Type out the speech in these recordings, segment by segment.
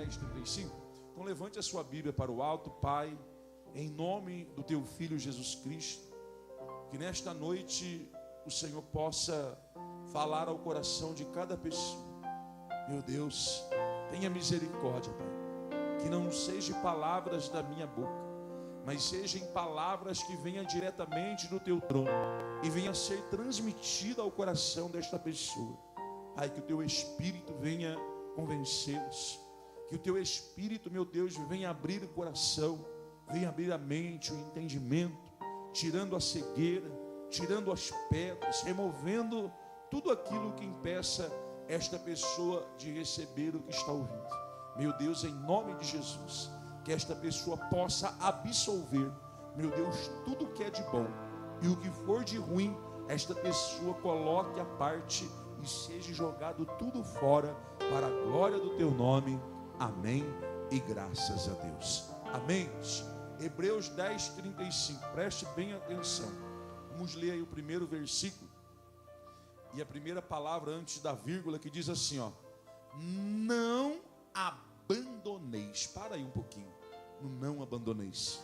10, 35. Então levante a sua Bíblia para o alto. Pai, em nome do teu Filho Jesus Cristo, que nesta noite o Senhor possa falar ao coração de cada pessoa. Meu Deus, tenha misericórdia, Pai. Que não sejam palavras da minha boca, mas sejam palavras que venham diretamente do teu trono e venham a ser transmitida ao coração desta pessoa. Pai, que o teu Espírito venha convencê-los, que o teu Espírito, meu Deus, venha abrir o coração, venha abrir a mente, o entendimento, tirando a cegueira, tirando as pedras, removendo tudo aquilo que impeça esta pessoa de receber o que está ouvindo. Meu Deus, em nome de Jesus, que esta pessoa possa absolver, meu Deus, tudo que é de bom, e o que for de ruim, esta pessoa coloque à parte e seja jogado tudo fora, para a glória do teu nome. Amém e graças a Deus. Amém. Hebreus 10, 35, preste bem atenção. Vamos ler aí o primeiro versículo e a primeira palavra antes da vírgula, que diz assim, ó: não abandoneis. Para aí um pouquinho. Não abandoneis.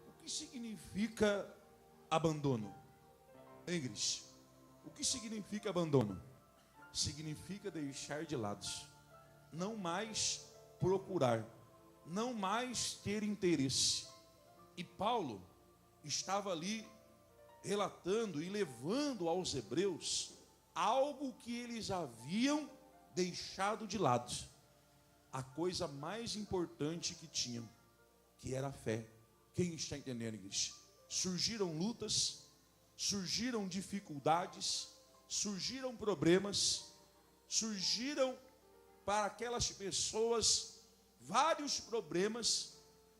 O que significa abandono? Ingrid, o que significa abandono? Significa deixar de lado, não mais procurar, não mais ter interesse. E Paulo estava ali relatando e levando aos hebreus algo que eles haviam deixado de lado, a coisa mais importante que tinham, que era a fé. Quem está entendendo, igreja? Surgiram lutas, surgiram dificuldades, surgiram problemas, surgiram para aquelas pessoas vários problemas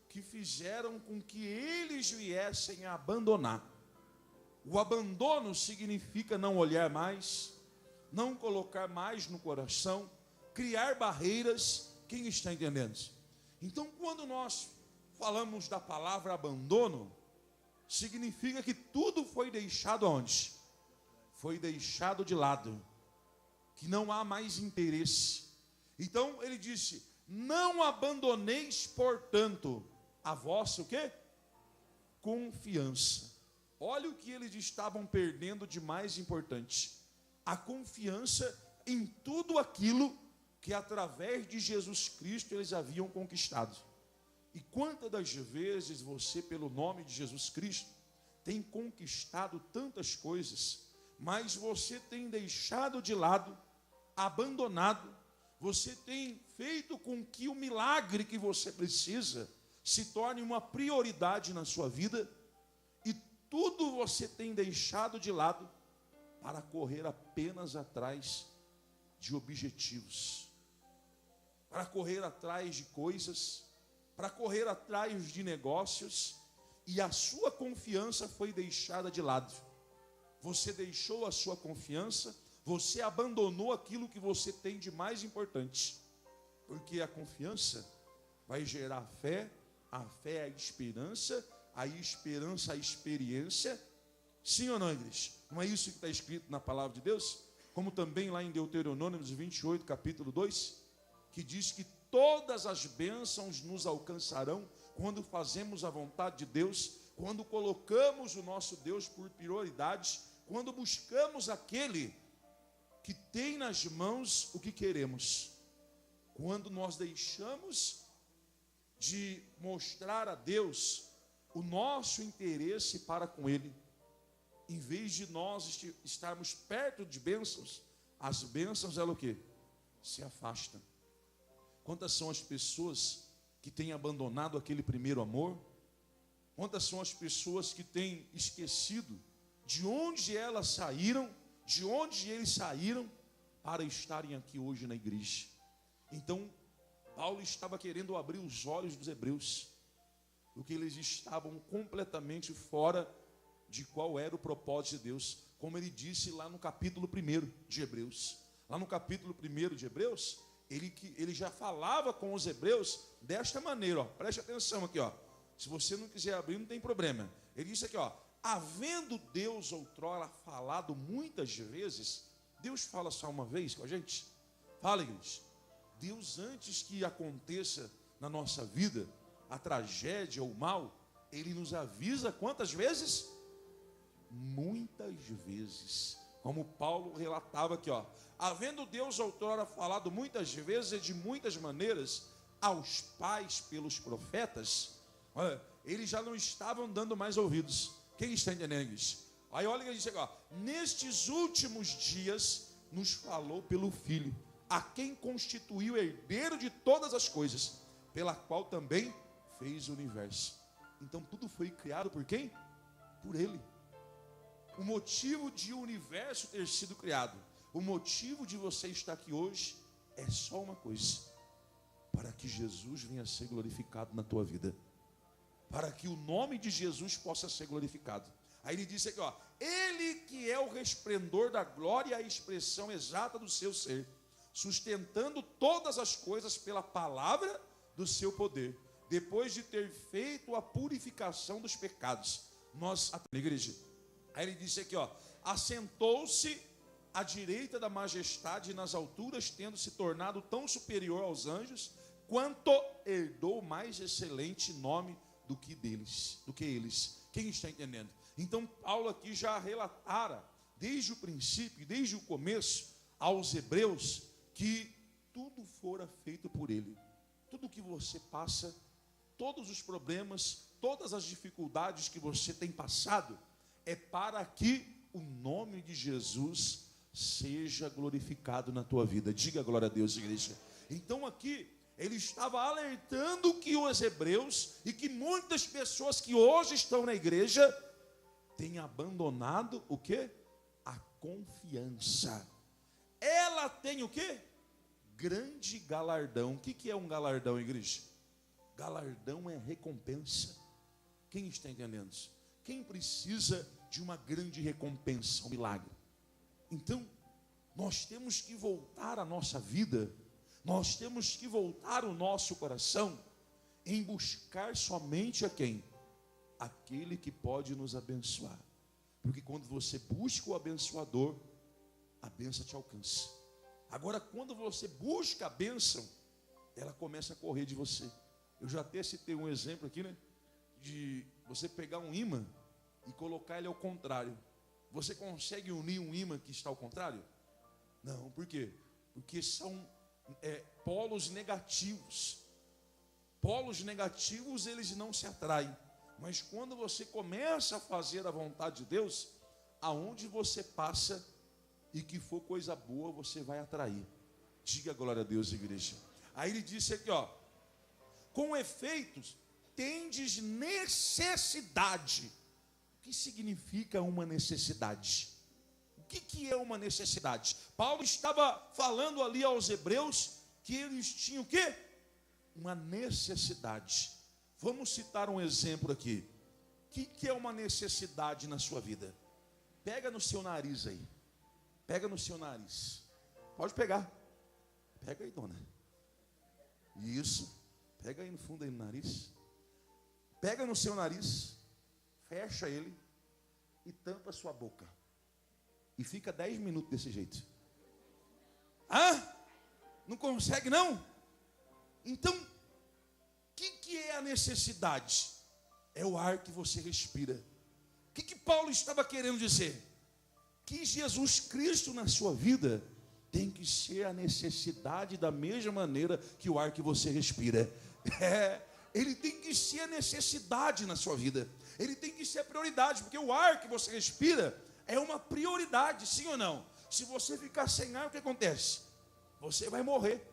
que fizeram com que eles viessem a abandonar. O abandono significa não olhar mais, não colocar mais no coração, criar barreiras. Quem está entendendo? Então, quando nós falamos da palavra abandono, significa que tudo foi deixado aonde? Foi deixado de lado, que não há mais interesse. Então ele disse: não abandoneis, portanto, a vossa o quê? Confiança. Olha o que eles estavam perdendo de mais importante: a confiança em tudo aquilo que através de Jesus Cristo eles haviam conquistado. E quantas das vezes você, pelo nome de Jesus Cristo, tem conquistado tantas coisas, mas você tem deixado de lado, abandonado, você tem feito com que o milagre que você precisa se torne uma prioridade na sua vida, e tudo você tem deixado de lado para correr apenas atrás de objetivos, para correr atrás de coisas, para correr atrás de negócios, e a sua confiança foi deixada de lado. Você deixou a sua confiança, você abandonou aquilo que você tem de mais importante, porque a confiança vai gerar a fé a esperança a experiência. Sim ou não, igreja? Não é isso que está escrito na palavra de Deus? Como também lá em Deuteronômio 28, capítulo 2, que diz que todas as bênçãos nos alcançarão quando fazemos a vontade de Deus, quando colocamos o nosso Deus por prioridade, quando buscamos aquele que tem nas mãos o que queremos. Quando nós deixamos de mostrar a Deus o nosso interesse para com Ele, em vez de nós estarmos perto de bênçãos, as bênçãos, elas o quê? Se afastam. Quantas são as pessoas que têm abandonado aquele primeiro amor? Quantas são as pessoas que têm esquecido de onde elas saíram, de onde eles saíram, para estarem aqui hoje na igreja? Então, Paulo estava querendo abrir os olhos dos hebreus, porque eles estavam completamente fora de qual era o propósito de Deus, como ele disse lá no capítulo 1 de Hebreus. Lá no capítulo 1 de Hebreus, ele já falava com os hebreus desta maneira, ó, preste atenção aqui, ó. Se você não quiser abrir, não tem problema. Ele disse aqui, ó: havendo Deus outrora falado muitas vezes. Deus fala só uma vez com a gente? Fala, igreja. Deus, antes que aconteça na nossa vida a tragédia ou o mal, Ele nos avisa quantas vezes? Muitas vezes. Como Paulo relatava aqui, ó. Havendo Deus outrora falado muitas vezes e de muitas maneiras aos pais pelos profetas, olha, eles já não estavam dando mais ouvidos. Quem está entendendo isso? Aí olha o que ele diz aqui, ó. Nestes últimos dias nos falou pelo Filho, a quem constituiu herdeiro de todas as coisas, pela qual também fez o universo. Então tudo foi criado por quem? Por Ele. O motivo de o universo ter sido criado, o motivo de você estar aqui hoje é só uma coisa: para que Jesus venha a ser glorificado na tua vida, para que o nome de Jesus possa ser glorificado. Aí ele disse aqui, ó, Ele que é o resplendor da glória e a expressão exata do seu ser, sustentando todas as coisas pela palavra do seu poder, depois de ter feito a purificação dos pecados. Nós, a igreja, aí ele disse aqui, ó, assentou-se à direita da majestade nas alturas, tendo se tornado tão superior aos anjos, quanto herdou mais excelente nome do que eles. Quem está entendendo? Então Paulo aqui já relatara desde o princípio, desde o começo, aos hebreus, que tudo fora feito por ele. Tudo que você passa, todos os problemas, todas as dificuldades que você tem passado, é para que o nome de Jesus seja glorificado na tua vida. Diga glória a Deus, igreja. Então aqui ele estava alertando que os hebreus e que muitas pessoas que hoje estão na igreja têm abandonado o quê? A confiança. Ela tem o quê? Grande galardão. O que é um galardão, igreja? Galardão é recompensa. Quem está entendendo isso? Quem precisa de uma grande recompensa, um milagre? Então, nós temos que voltar a nossa vida, nós temos que voltar o nosso coração em buscar somente a quem? Aquele que pode nos abençoar. Porque quando você busca o abençoador, a bênção te alcança. Agora, quando você busca a bênção, ela começa a correr de você. Eu já até citei um exemplo aqui, né? De você pegar um ímã e colocar ele ao contrário. Você consegue unir um ímã que está ao contrário? Não, por quê? Porque são polos negativos. Polos negativos, eles não se atraem. Mas quando você começa a fazer a vontade de Deus, aonde você passa e que for coisa boa, você vai atrair. Diga glória a Deus, igreja. Aí ele disse aqui, ó, com efeitos, tendes necessidade. O que significa uma necessidade? O que é uma necessidade? Paulo estava falando ali aos hebreus que eles tinham o quê? Uma necessidade. Vamos citar um exemplo aqui. O que é uma necessidade na sua vida? Pega no seu nariz aí. Pega no seu nariz. Pode pegar. Pega aí, dona. Isso. Pega aí no fundo aí no nariz. Pega no seu nariz. Fecha ele. E tampa a sua boca. E fica 10 minutos desse jeito. Não consegue não? Então, o que é a necessidade? É o ar que você respira. O que Paulo estava querendo dizer? Que Jesus Cristo na sua vida tem que ser a necessidade da mesma maneira que o ar que você respira. Ele tem que ser a necessidade na sua vida. Ele tem que ser a prioridade, porque o ar que você respira é uma prioridade, sim ou não? Se você ficar sem ar, o que acontece? Você vai morrer.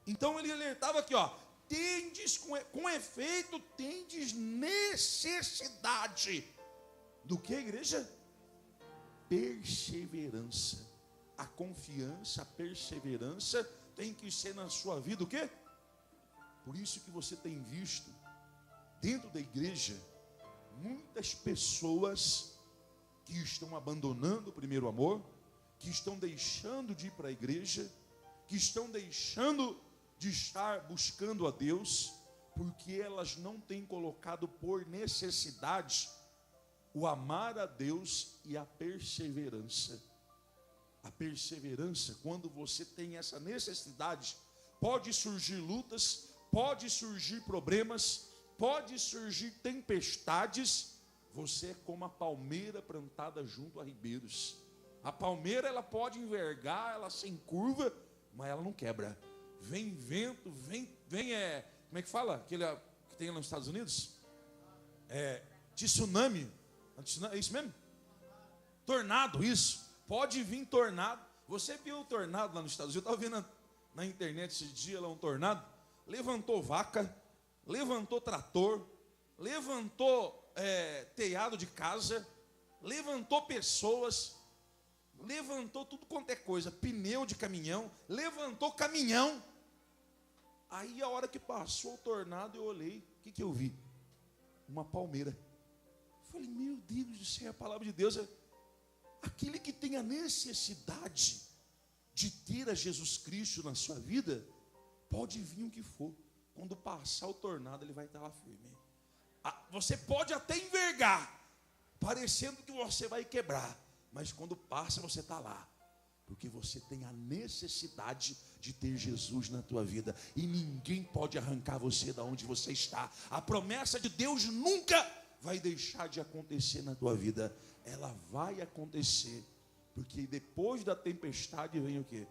Então ele alertava aqui, ó, tendes com efeito, tendes necessidade do que, igreja? Perseverança. A confiança, a perseverança tem que ser na sua vida o quê? Por isso que você tem visto dentro da igreja muitas pessoas que estão abandonando o primeiro amor, que estão deixando de ir para a igreja, que estão deixando de estar buscando a Deus, porque elas não têm colocado por necessidade o amar a Deus e a perseverança. A perseverança, quando você tem essa necessidade, pode surgir lutas, pode surgir problemas, pode surgir tempestades. Você é como a palmeira plantada junto a ribeiros. A palmeira, ela pode envergar, ela sem curva, mas ela não quebra. Vem vento, vem como é que fala? Aquele que tem lá nos Estados Unidos? Tsunami. É isso mesmo? Tornado, isso. Pode vir tornado. Você viu o tornado lá nos Estados Unidos? Eu estava vendo na internet esse dia lá um tornado. Levantou vaca, levantou trator, levantou telhado de casa, levantou pessoas, levantou tudo quanto é coisa, pneu de caminhão, levantou caminhão. Aí a hora que passou o tornado, eu olhei, o que eu vi? Uma palmeira. Eu falei, meu Deus do céu, a palavra de Deus é aquele que tem a necessidade de ter a Jesus Cristo na sua vida, pode vir o que for. Quando passar o tornado, ele vai estar lá firme. Você pode até envergar, parecendo que você vai quebrar, mas quando passa, você está lá. Porque você tem a necessidade de ter Jesus na tua vida. E ninguém pode arrancar você da onde você está. A promessa de Deus nunca vai deixar de acontecer na tua vida. Ela vai acontecer. Porque depois da tempestade vem o quê?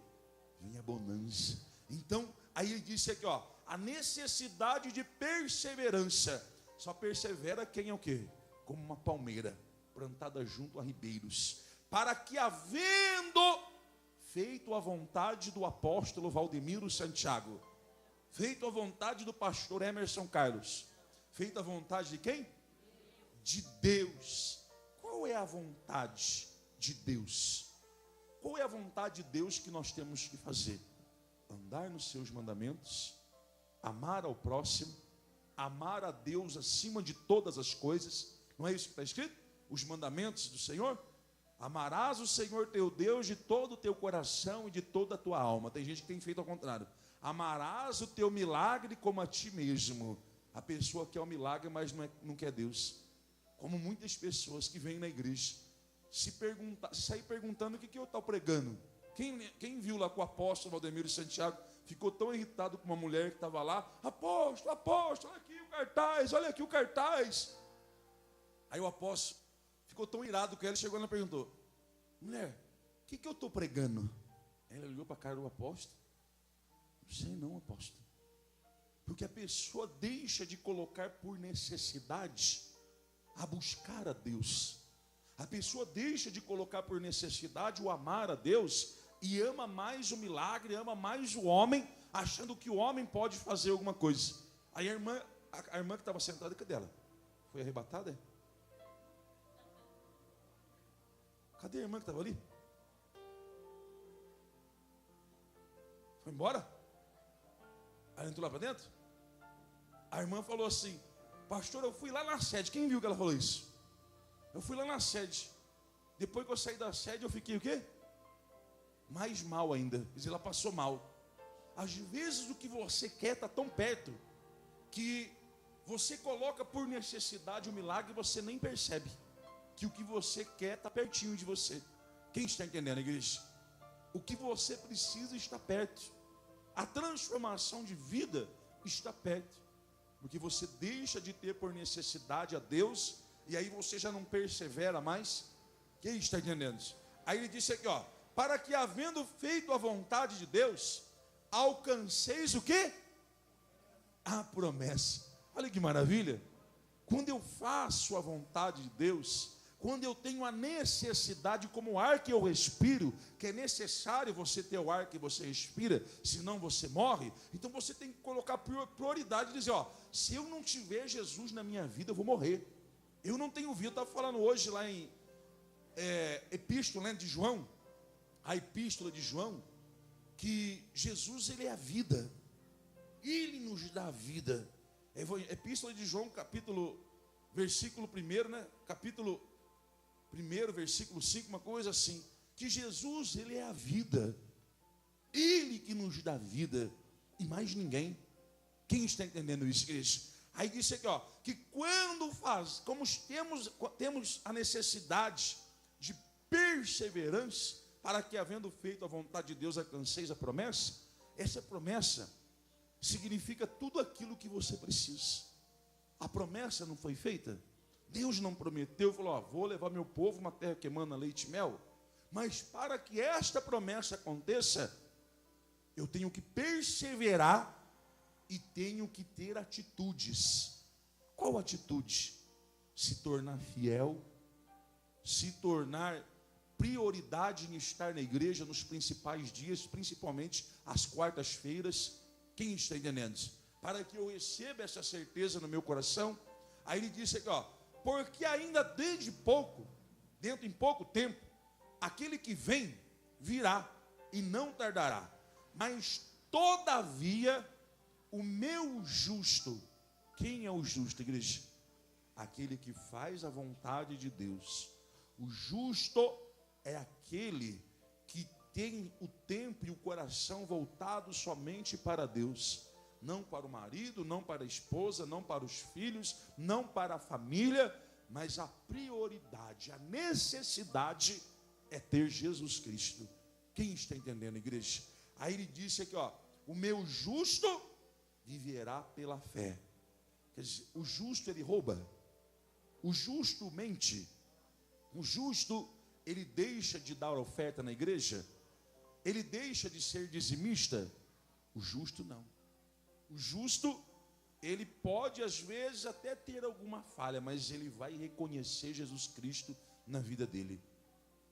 Vem a bonança. Então, aí ele disse aqui, ó, a necessidade de perseverança. Só persevera quem é o quê? Como uma palmeira plantada junto a ribeiros. Para que, havendo feito a vontade do apóstolo Valdemiro Santiago, feito a vontade do pastor Emerson Carlos, feito a vontade de quem? De Deus. Qual é a vontade de Deus? Qual é a vontade de Deus que nós temos que fazer? Andar nos seus mandamentos, amar ao próximo, amar a Deus acima de todas as coisas. Não é isso que está escrito? Os mandamentos do Senhor. Amarás o Senhor teu Deus de todo o teu coração e de toda a tua alma. Tem gente que tem feito ao contrário. Amarás o teu milagre como a ti mesmo. A pessoa quer o milagre, mas não quer Deus. Como muitas pessoas que vêm na igreja, sair perguntando o que eu estou pregando. Quem viu lá com o apóstolo Valdemiro Santiago, ficou tão irritado com uma mulher que estava lá. Apóstolo, olha aqui o cartaz, olha aqui o cartaz. Aí o apóstolo ficou tão irado com ela, chegou e ela perguntou, mulher, o que eu estou pregando? Ela olhou para a cara do apóstolo. Não sei não, apóstolo. Porque a pessoa deixa de colocar por necessidade a buscar a Deus. A pessoa deixa de colocar por necessidade o amar a Deus e ama mais o milagre, ama mais o homem, achando que o homem pode fazer alguma coisa. Aí a irmã que estava sentada, cadê ela? Foi arrebatada? Cadê a irmã que estava ali? Foi embora? Ela entrou lá para dentro? A irmã falou assim, pastor, eu fui lá na sede. Quem viu que ela falou isso? Eu fui lá na sede. Depois que eu saí da sede, eu fiquei o quê? Mais mal ainda. Quer dizer, ela passou mal. Às vezes o que você quer está tão perto que você coloca por necessidade o milagre e você nem percebe que o que você quer está pertinho de você. Quem está entendendo, igreja? O que você precisa está perto. A transformação de vida está perto. Porque você deixa de ter por necessidade a Deus e aí você já não persevera mais. Quem está entendendo isso? Aí ele disse aqui, ó, para que havendo feito a vontade de Deus, alcanceis o quê? A promessa. Olha que maravilha. Quando eu faço a vontade de Deus, quando eu tenho a necessidade, como o ar que eu respiro, que é necessário você ter o ar que você respira, senão você morre, então você tem que colocar prioridade e dizer, ó, se eu não tiver Jesus na minha vida, eu vou morrer. Eu não tenho vida. Eu estava falando hoje lá em Epístola de João, a Epístola de João, que Jesus, ele é a vida, ele nos dá a vida. Epístola de João, versículo 1, né? Capítulo 1, versículo 5, uma coisa assim, que Jesus, ele é a vida, ele que nos dá vida, e mais ninguém. Quem está entendendo isso, igreja? Aí disse aqui, ó, que como temos a necessidade de perseverança, para que, havendo feito a vontade de Deus, alcanceis a promessa. Essa promessa significa tudo aquilo que você precisa. A promessa não foi feita? Deus não prometeu, falou, ó, vou levar meu povo uma terra que emana leite e mel. Mas para que esta promessa aconteça, eu tenho que perseverar e tenho que ter atitudes. Qual atitude? Se tornar fiel, se tornar prioridade em estar na igreja nos principais dias, principalmente às quartas-feiras. Quem está entendendo? Para que eu receba essa certeza no meu coração. Aí ele disse aqui, ó, porque ainda dentro em pouco tempo, aquele que vem, virá e não tardará. Mas todavia, o meu justo, quem é o justo, igreja? Aquele que faz a vontade de Deus. O justo é aquele que tem o tempo e o coração voltado somente para Deus. Não para o marido, não para a esposa, não para os filhos, não para a família, mas a prioridade, a necessidade é ter Jesus Cristo. Quem está entendendo, igreja? Aí ele disse aqui, ó, o meu justo viverá pela fé. Quer dizer, o justo ele rouba, o justo mente, o justo ele deixa de dar oferta na igreja, ele deixa de ser dizimista. O justo não. O justo, ele pode às vezes até ter alguma falha, mas ele vai reconhecer Jesus Cristo na vida dele,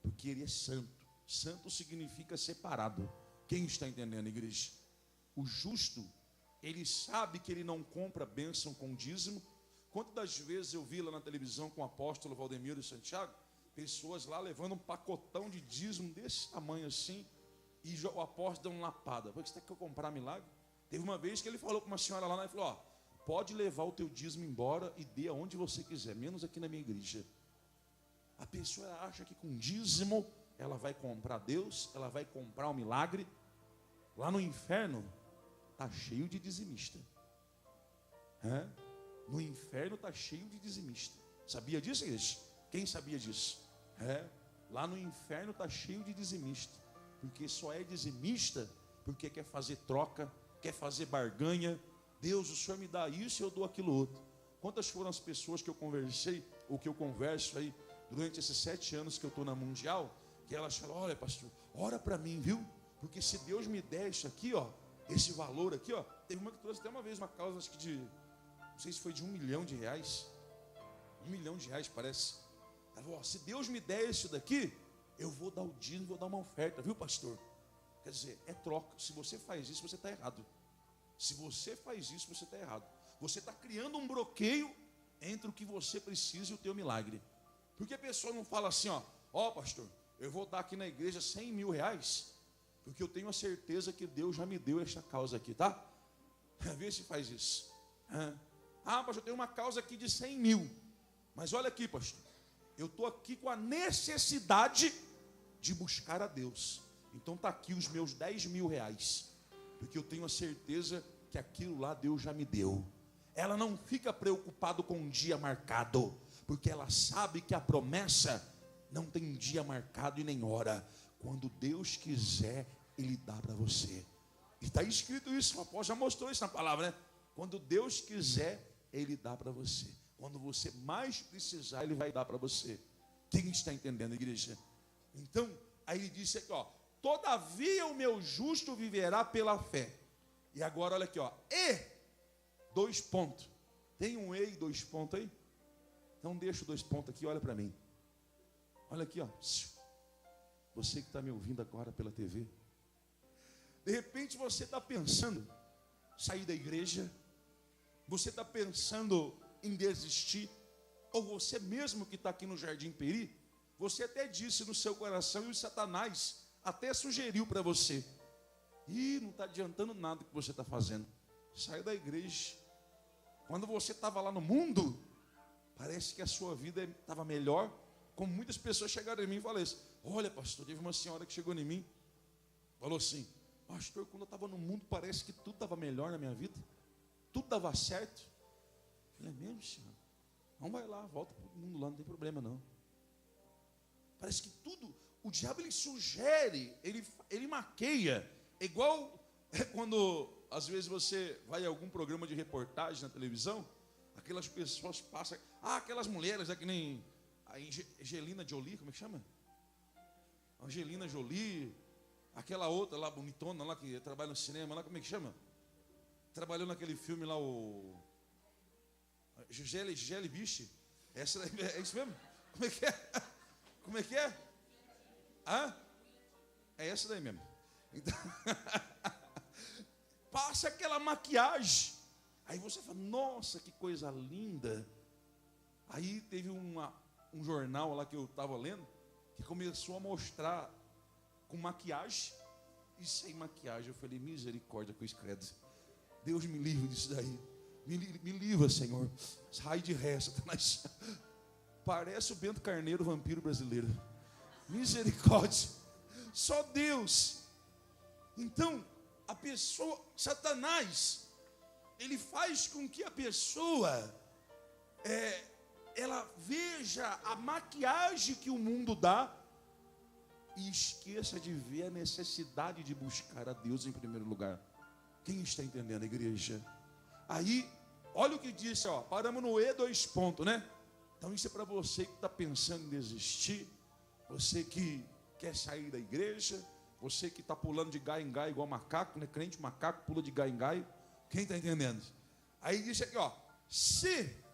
porque ele é santo. Santo significa separado. Quem está entendendo, igreja? O justo, ele sabe que ele não compra bênção com dízimo. Quantas das vezes eu vi lá na televisão com o apóstolo Valdemiro Santiago, pessoas lá levando um pacotão de dízimo desse tamanho assim, e o apóstolo deu uma lapada. Você tem que comprar milagre? Teve uma vez que ele falou com uma senhora lá, ele falou, ó, pode levar o teu dízimo embora e dê aonde você quiser, menos aqui na minha igreja. A pessoa acha que com dízimo ela vai comprar Deus, ela vai comprar um milagre. Lá no inferno está cheio de dizimista. No inferno está cheio de dizimista. Sabia disso, igreja? Quem sabia disso? Lá no inferno está cheio de dizimista. Porque só é dizimista porque quer fazer troca, quer fazer barganha. Deus, o Senhor me dá isso e eu dou aquilo outro. Quantas foram as pessoas que eu conversei, ou que eu converso aí, durante esses 7 anos que eu estou na Mundial, que elas falam, olha pastor, ora para mim, viu? Porque se Deus me der isso aqui, ó, esse valor aqui, ó. Teve uma que trouxe até uma vez uma causa, acho que de, não sei se foi de R$1 milhão. R$1 milhão parece. Ela falou, ó, se Deus me der isso daqui, eu vou dar o dízimo, vou dar uma oferta, viu pastor? Quer dizer, é troca. Se você faz isso, você está errado. Se você faz isso, você está errado. Você está criando um bloqueio entre o que você precisa e o teu milagre. Porque a pessoa não fala assim, ó pastor, eu vou dar aqui na igreja R$100 mil, porque eu tenho a certeza que Deus já me deu esta causa aqui, tá? Vê se faz isso. Pastor, eu tenho uma causa aqui de 100 mil. Mas olha aqui, pastor, eu estou aqui com a necessidade de buscar a Deus. Então está aqui os meus R$10 mil, porque eu tenho a certeza que aquilo lá Deus já me deu. Ela não fica preocupada com um dia marcado, porque ela sabe que a promessa não tem dia marcado e nem hora. Quando Deus quiser, Ele dá para você. E está escrito isso, o apóstolo já mostrou isso na palavra, né? Quando Deus quiser, Ele dá para você. Quando você mais precisar, Ele vai dar para você. Quem está entendendo, igreja? Então, aí ele disse aqui, ó, todavia o meu justo viverá pela fé. E agora olha aqui, ó, e 2 pontos. Tem um e 2 pontos aí? Então deixa 2 pontos aqui, olha para mim. Olha aqui, ó. Você que está me ouvindo agora pela TV. De repente você está pensando em sair da igreja. Você está pensando em desistir. Ou você mesmo que está aqui no Jardim Peri, você até disse no seu coração, e o Satanás até sugeriu para você. Não está adiantando nada o que você está fazendo. Sai da igreja. Quando você estava lá no mundo, parece que a sua vida estava melhor. Como muitas pessoas chegaram em mim e falaram assim, olha pastor, teve uma senhora que chegou em mim, falou assim, pastor, quando eu estava no mundo, parece que tudo estava melhor na minha vida. Tudo dava certo. Eu falei, é mesmo, senhora? Não, vai lá, volta para o mundo lá, não tem problema não. Parece que tudo, o diabo ele sugere, ele maqueia. Igual quando às vezes você vai a algum programa de reportagem na televisão, aquelas pessoas passam, aquelas mulheres, que nem a Angelina Jolie, como é que chama? Angelina Jolie, aquela outra lá, bonitona lá, que trabalha no cinema lá, como é que chama? Trabalhou naquele filme lá, o Gisele Bündchen. Essa daí, é isso mesmo? Como é que é? Como é que é? É essa daí mesmo. Então, passa aquela maquiagem. Aí você fala, nossa, que coisa linda. Aí teve um jornal lá que eu estava lendo, que começou a mostrar com maquiagem e sem maquiagem. Eu falei, misericórdia com isso, credo. Deus me livre disso daí. Me livra, Senhor. Sai de ré, Satanás. Parece o Bento Carneiro, vampiro brasileiro. Misericórdia. Só Deus. Então, a pessoa, Satanás, ele faz com que a pessoa ela veja a maquiagem que o mundo dá e esqueça de ver a necessidade de buscar a Deus em primeiro lugar. Quem está entendendo, igreja? Aí, olha o que disse, paramos no E, 2 pontos, né? Então isso é para você que está pensando em desistir, você que quer sair da igreja, você que está pulando de gai em gai igual macaco, né? Crente macaco pula de gai em gai. Quem está entendendo? Aí disse aqui, se...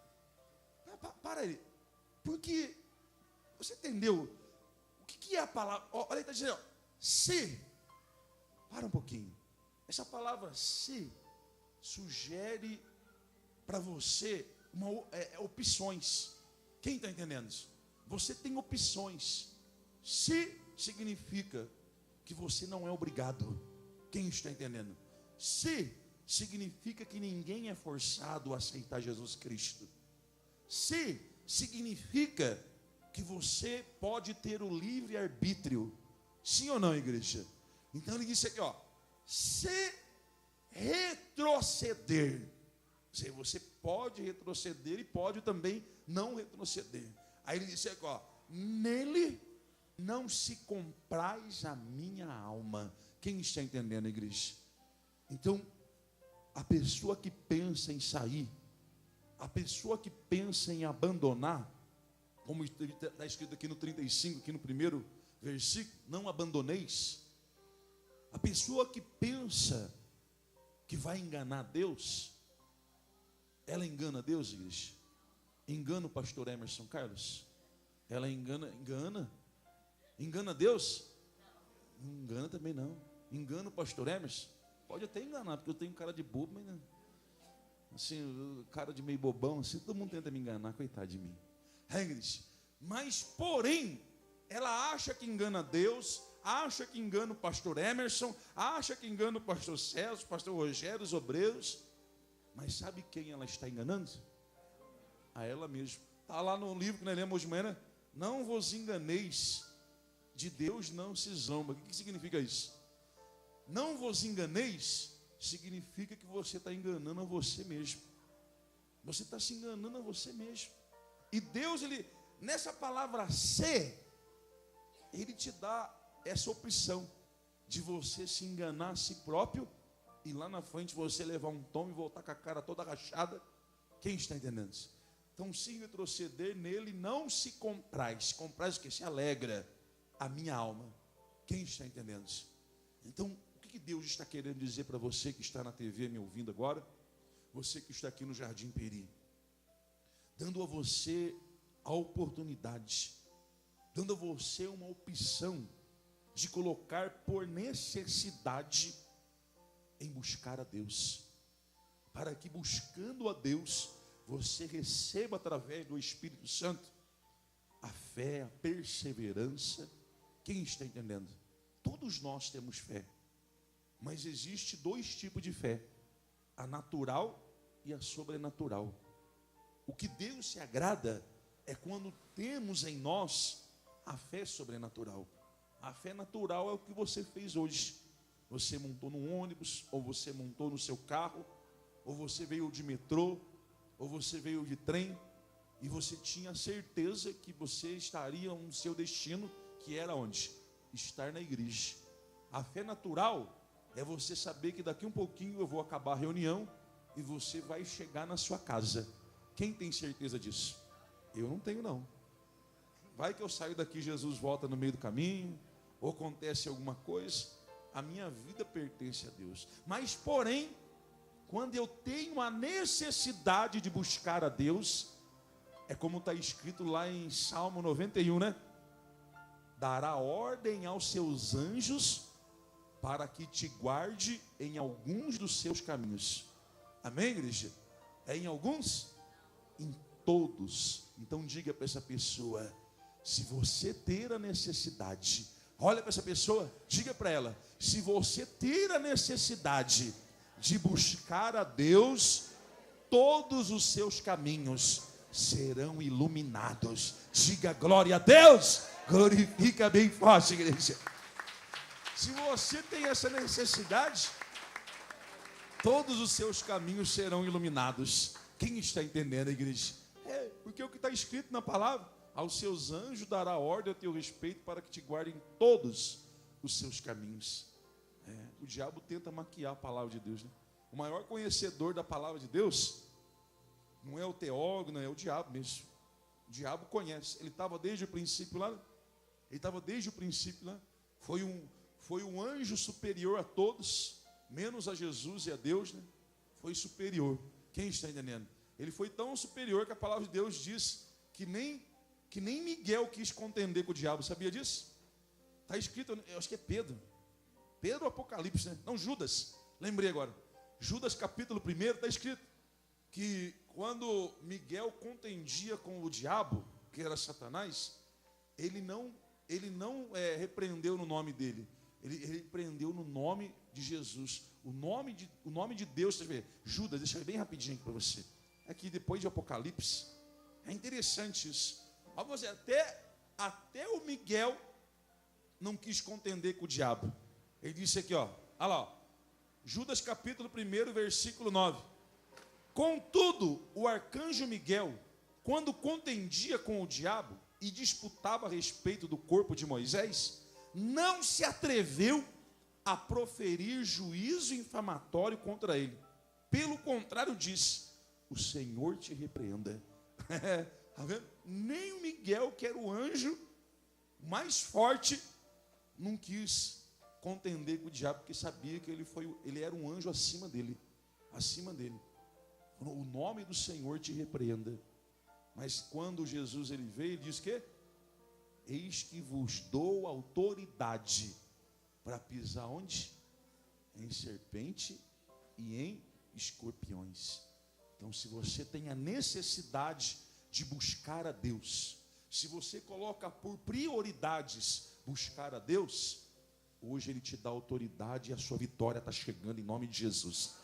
Para aí, porque você entendeu o que é a palavra? Olha, ele está dizendo, se... Para um pouquinho. Essa palavra se sugere para você opções. Quem está entendendo isso? Você tem opções. Se significa que você não é obrigado. Quem está entendendo? Se significa que ninguém é forçado a aceitar Jesus Cristo. Se significa que você pode ter o livre-arbítrio. Sim ou não, igreja? Então ele disse aqui, se retroceder. Você pode retroceder e pode também não retroceder. Aí ele disse aqui, nele não se compraz a minha alma. Quem está entendendo, igreja? Então, a pessoa que pensa em sair, a pessoa que pensa em abandonar, como está escrito aqui no 35, aqui no primeiro versículo, não abandoneis. A pessoa que pensa que vai enganar Deus, ela engana Deus, igreja? Engana o pastor Emerson Carlos? Ela engana Deus? Não engana também não. Engana o pastor Emerson? Pode até enganar, porque eu tenho cara de bobo, mas não. Assim, cara de meio bobão, assim, todo mundo tenta me enganar, coitado de mim. Mas, porém, ela acha que engana Deus, acha que engana o pastor Emerson, acha que engana o pastor César, o pastor Rogério, os obreiros. Mas sabe quem ela está enganando? A ela mesma. Está lá no livro que nós lemos hoje de manhã, não vos enganeis, de Deus não se zomba. O que significa isso? Não vos enganeis significa que você está enganando a você mesmo. Você está se enganando a você mesmo. E Deus, nessa palavra ser, Ele te dá essa opção de você se enganar a si próprio e lá na frente você levar um tom e voltar com a cara toda rachada. Quem está entendendo isso? Então, se retroceder nele, não se compraz. Compraz o que? Se alegra a minha alma. Quem está entendendo isso? Então, o que Deus está querendo dizer para você que está na TV me ouvindo agora? Você que está aqui no Jardim Peri. Dando a você a oportunidade, dando a você uma opção de colocar por necessidade em buscar a Deus, para que buscando a Deus, você receba através do Espírito Santo a fé, a perseverança. Quem está entendendo? Todos nós temos fé, mas existe 2 tipos de fé, a natural e a sobrenatural. O que Deus se agrada é quando temos em nós a fé sobrenatural. A fé natural é o que você fez hoje. Você montou no ônibus, ou você montou no seu carro, ou você veio de metrô, ou você veio de trem, e você tinha certeza que você estaria no seu destino, que era onde? Estar na igreja. A fé natural é você saber que daqui um pouquinho eu vou acabar a reunião e você vai chegar na sua casa. Quem tem certeza disso? Eu não tenho, não. Vai que eu saio daqui, Jesus volta no meio do caminho, ou acontece alguma coisa, a minha vida pertence a Deus. Mas, porém, quando eu tenho a necessidade de buscar a Deus, é como está escrito lá em Salmo 91, né? Dará ordem aos seus anjos para que te guarde em alguns dos seus caminhos. Amém, igreja? É em alguns? Em todos. Então diga para essa pessoa, se você ter a necessidade, olha para essa pessoa, diga para ela, se você ter a necessidade de buscar a Deus, todos os seus caminhos serão iluminados. Diga glória a Deus, glorifica bem forte, igreja. Se você tem essa necessidade, todos os seus caminhos serão iluminados. Quem está entendendo, igreja? Porque o que está escrito na palavra, aos seus anjos dará ordem a teu respeito para que te guardem todos os seus caminhos. O diabo tenta maquiar a palavra de Deus, né? O maior conhecedor da palavra de Deus não é o teólogo, não é o diabo mesmo. O diabo conhece. Ele estava desde o princípio lá. Foi um anjo superior a todos, menos a Jesus e a Deus, né? Foi superior. Quem está entendendo? Ele foi tão superior que a palavra de Deus diz que nem Miguel quis contender com o diabo. Sabia disso? Está escrito, eu acho que é Pedro Apocalipse, né? Não, Judas. Lembrei agora. Judas capítulo 1 está escrito que quando Miguel contendia com o diabo, que era Satanás, ele não repreendeu no nome dele. Ele repreendeu no nome de Jesus. O nome de Deus, você vê, Judas, deixa eu ver bem rapidinho aqui para você. Aqui depois de Apocalipse. É interessante isso. Vamos ver, até o Miguel não quis contender com o diabo. Ele disse aqui, olha lá, ó, Judas capítulo 1, versículo 9. Contudo, o arcanjo Miguel, quando contendia com o diabo e disputava a respeito do corpo de Moisés, não se atreveu a proferir juízo infamatório contra ele. Pelo contrário, disse: o Senhor te repreenda. Tá vendo? Nem o Miguel, que era o anjo mais forte, não quis contender com o diabo, porque sabia que ele era um anjo acima dele. O nome do Senhor te repreenda. Mas quando Jesus ele veio, ele disse que eis que vos dou autoridade para pisar onde? Em serpente e em escorpiões. Então, se você tem a necessidade de buscar a Deus, se você coloca por prioridades buscar a Deus, hoje Ele te dá autoridade e a sua vitória está chegando em nome de Jesus.